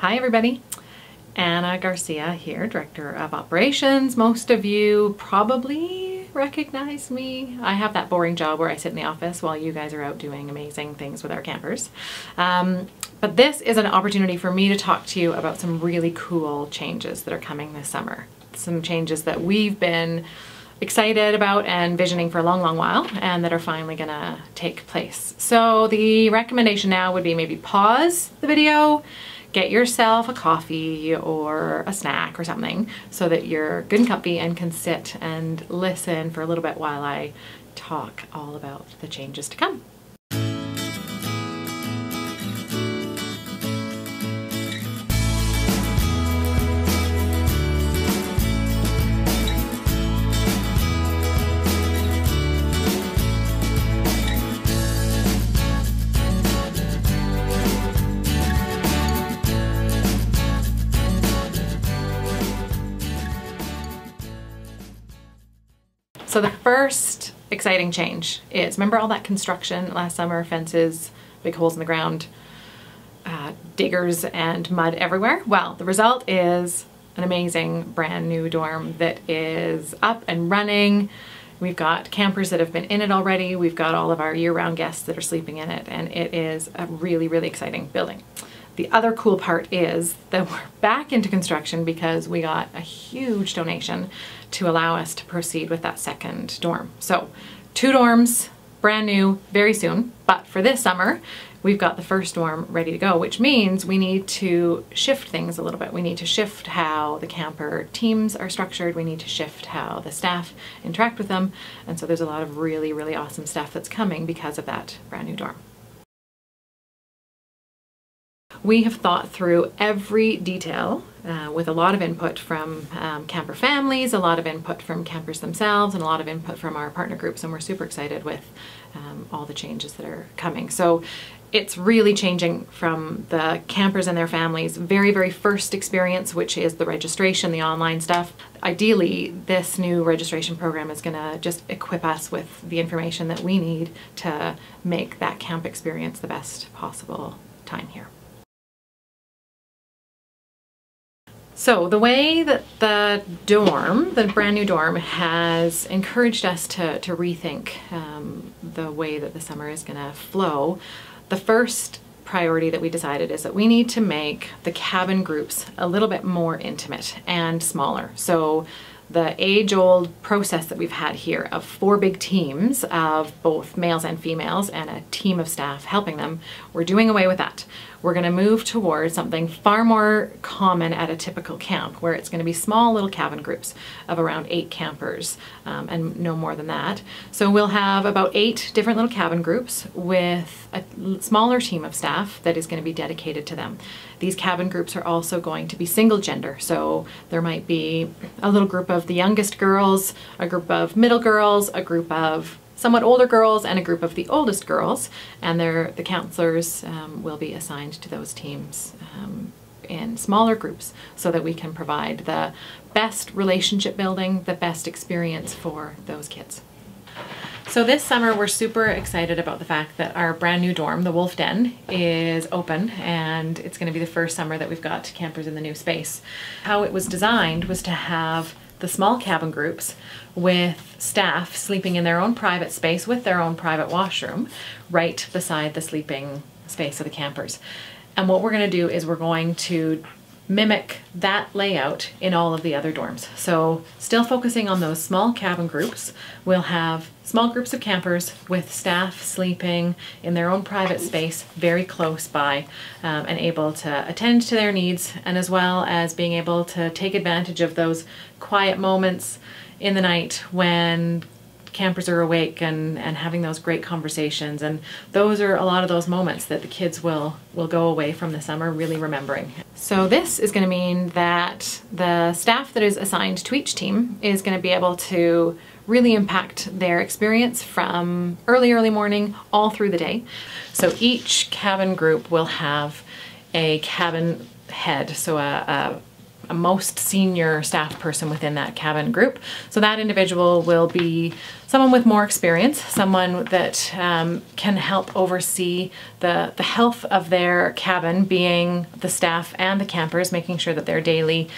Hi everybody, Anna Garcia here, Director of Operations. Most of you probably recognize me. I have that boring job where I sit in the office while you guys are out doing amazing things with our campers. But this is an opportunity for me to talk to you about some really cool changes that are coming this summer. Some changes that we've been excited about and visioning for a long while and that are finally gonna take place. So the recommendation now would be maybe pause the video, get yourself a coffee or a snack or something so that you're good and comfy and can sit and listen for a little bit while I talk all about the changes to come. So the first exciting change is, remember all that construction last summer, fences, big holes in the ground, diggers and mud everywhere? Well, the result is an amazing brand new dorm that is up and running. We've got campers that have been in it already. We've got all of our year-round guests that are sleeping in it, and it is a really exciting building. The other cool part is that we're back into construction because we got a huge donation to allow us to proceed with that second dorm. So 2 dorms, brand new, very soon. But for this summer, we've got the first dorm ready to go, which means we need to shift things a little bit. We need to shift how the camper teams are structured. We need to shift how the staff interact with them. And so there's a lot of really awesome stuff that's coming because of that brand new dorm. We have thought through every detail with a lot of input from camper families, a lot of input from campers themselves, and a lot of input from our partner groups, and we're super excited with all the changes that are coming. So it's really changing from the campers and their families' very first experience, which is the registration, the online stuff. Ideally, this new registration program is gonna just equip us with the information that we need to make that camp experience the best possible time here. So the way that the dorm, the brand new dorm, has encouraged us to rethink the way that the summer is gonna flow, the first priority that we decided is that we need to make the cabin groups a little bit more intimate and smaller. So the age-old process that we've had here of 4 big teams of both males and females and a team of staff helping them, we're doing away with that. We're going to move towards something far more common at a typical camp, where it's going to be small little cabin groups of around 8 campers and no more than that. So we'll have about 8 different little cabin groups with a smaller team of staff that is going to be dedicated to them. These cabin groups are also going to be single gender, so there might be a little group of the youngest girls, a group of middle girls, a group of somewhat older girls, and a group of the oldest girls, and the counselors will be assigned to those teams in smaller groups so that we can provide the best relationship building, the best experience for those kids. So this summer we're super excited about the fact that our brand new dorm, the Wolf Den, is open, and it's going to be the first summer that we've got campers in the new space. How it was designed was to have the small cabin groups with staff sleeping in their own private space with their own private washroom right beside the sleeping space of the campers. And what we're going to do is we're going to mimic that layout in all of the other dorms. So still focusing on those small cabin groups, we'll have small groups of campers with staff sleeping in their own private space very close by and able to attend to their needs, and as well as being able to take advantage of those quiet moments in the night when campers are awake and having those great conversations. And those are a lot of those moments that the kids will go away from the summer really remembering. So this is going to mean that the staff that is assigned to each team is going to be able to really impact their experience from early morning all through the day. So each cabin group will have a cabin head, so a most senior staff person within that cabin group. So that individual will be someone with more experience, someone that can help oversee the health of their cabin, being the staff and the campers, making sure that their daily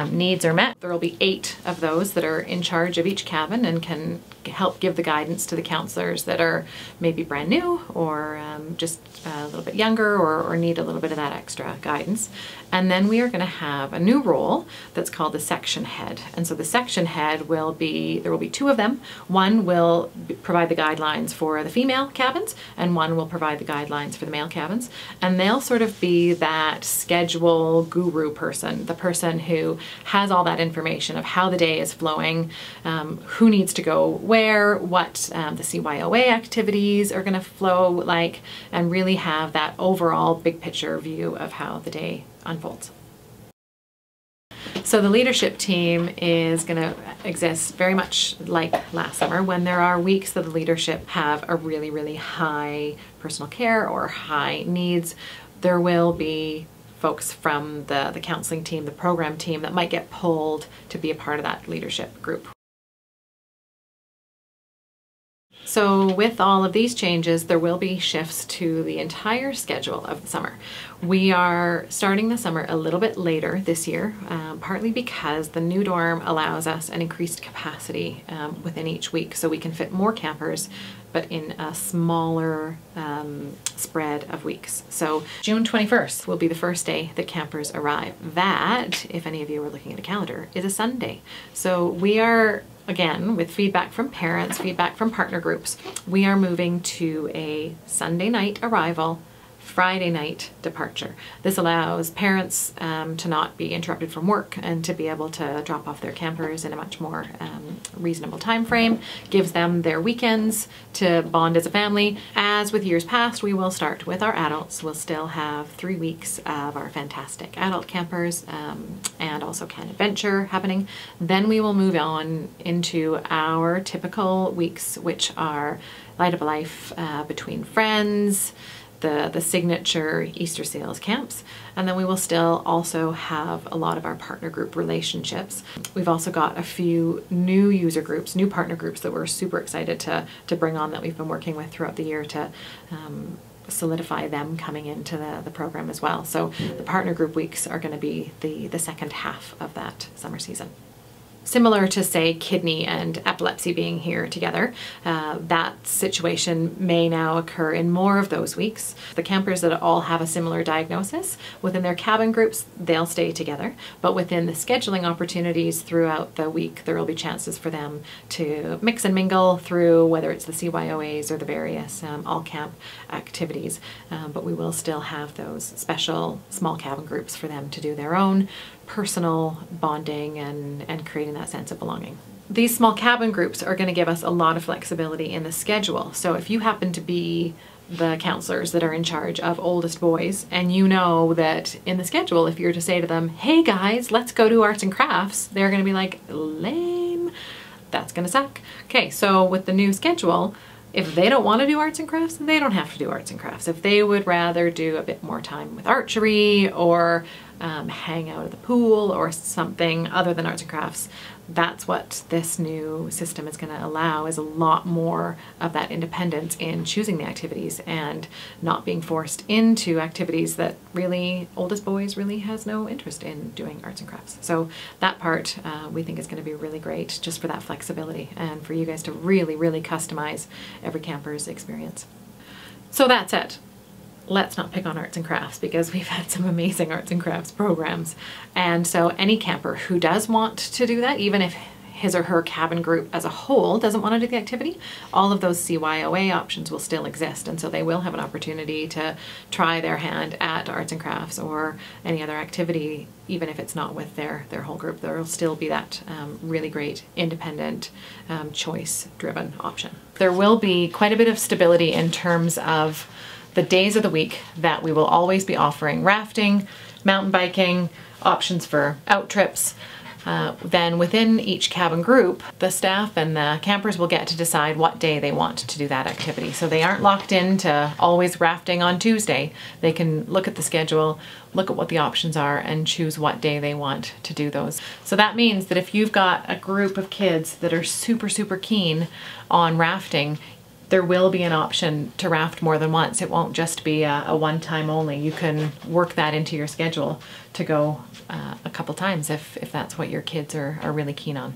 needs are met. There will be 8 of those that are in charge of each cabin and can help give the guidance to the counselors that are maybe brand new or just a little bit younger or need a little bit of that extra guidance. And then we are going to have a new role that's called the section head. And so the section head will be, there will be 2 of them. One will provide the guidelines for the female cabins and one will provide the guidelines for the male cabins. And they'll sort of be that schedule guru person, the person who has all that information of how the day is flowing, who needs to go where, what the CYOA activities are going to flow like, and really have that overall big picture view of how the day unfolds. So the leadership team is going to exist very much like last summer when there are weeks that the leadership have a really, really high personal care or high needs. There will be folks from the counseling team, the program team that might get pulled to be a part of that leadership group. So with all of these changes, there will be shifts to the entire schedule of the summer. We are starting the summer a little bit later this year, partly because the new dorm allows us an increased capacity within each week, so we can fit more campers, but in a smaller spread of weeks. So June 21st will be the first day that campers arrive. That, if any of you are looking at a calendar, is a Sunday. So we are, again, with feedback from parents, feedback from partner groups, we are moving to a Sunday night arrival, Friday night departure. This allows parents to not be interrupted from work and to be able to drop off their campers in a much more reasonable time frame, gives them their weekends to bond as a family. As with years past, we will start with our adults. We'll still have 3 weeks of our fantastic adult campers and also Can Adventure happening. Then we will move on into our typical weeks, which are Light of Life between friends, the signature Easter sales camps, and then we will still also have a lot of our partner group relationships. We've also got a few new user groups, new partner groups that we're super excited to bring on that we've been working with throughout the year to solidify them coming into the program as well. So the partner group weeks are going to be the second half of that summer season. Similar to, say, kidney and epilepsy being here together, that situation may now occur in more of those weeks. The campers that all have a similar diagnosis, within their cabin groups, they'll stay together. But within the scheduling opportunities throughout the week, there will be chances for them to mix and mingle through whether it's the CYOAs or the various all-camp activities. But we will still have those special small cabin groups for them to do their own personal bonding and creating that sense of belonging. These small cabin groups are going to give us a lot of flexibility in the schedule. So if you happen to be the counselors that are in charge of oldest boys and you know that in the schedule, if you're to say to them, hey guys, let's go do arts and crafts, they're going to be like, lame, that's going to suck. Okay, so with the new schedule, if they don't want to do arts and crafts, they don't have to do arts and crafts. If they would rather do a bit more time with archery or hang out at the pool or something other than arts and crafts, that's what this new system is going to allow, is a lot more of that independence in choosing the activities and not being forced into activities that really oldest boys really has no interest in doing arts and crafts. So that part we think is going to be really great just for that flexibility and for you guys to really, really customize every camper's experience. So that's it. Let's not pick on arts and crafts because we've had some amazing arts and crafts programs. And so any camper who does want to do that, even if his or her cabin group as a whole doesn't want to do the activity, all of those CYOA options will still exist. And so they will have an opportunity to try their hand at arts and crafts or any other activity, even if it's not with their whole group. There will still be that really great independent choice-driven option. There will be quite a bit of stability in terms of the days of the week that we will always be offering rafting, mountain biking, options for out trips. Then within each cabin group, the staff and the campers will get to decide what day they want to do that activity. So they aren't locked into always rafting on Tuesday. They can look at the schedule, look at what the options are, and choose what day they want to do those. So that means that if you've got a group of kids that are super, super keen on rafting, there will be an option to raft more than once. It won't just be a one-time only. You can work that into your schedule to go a couple times if that's what your kids are really keen on.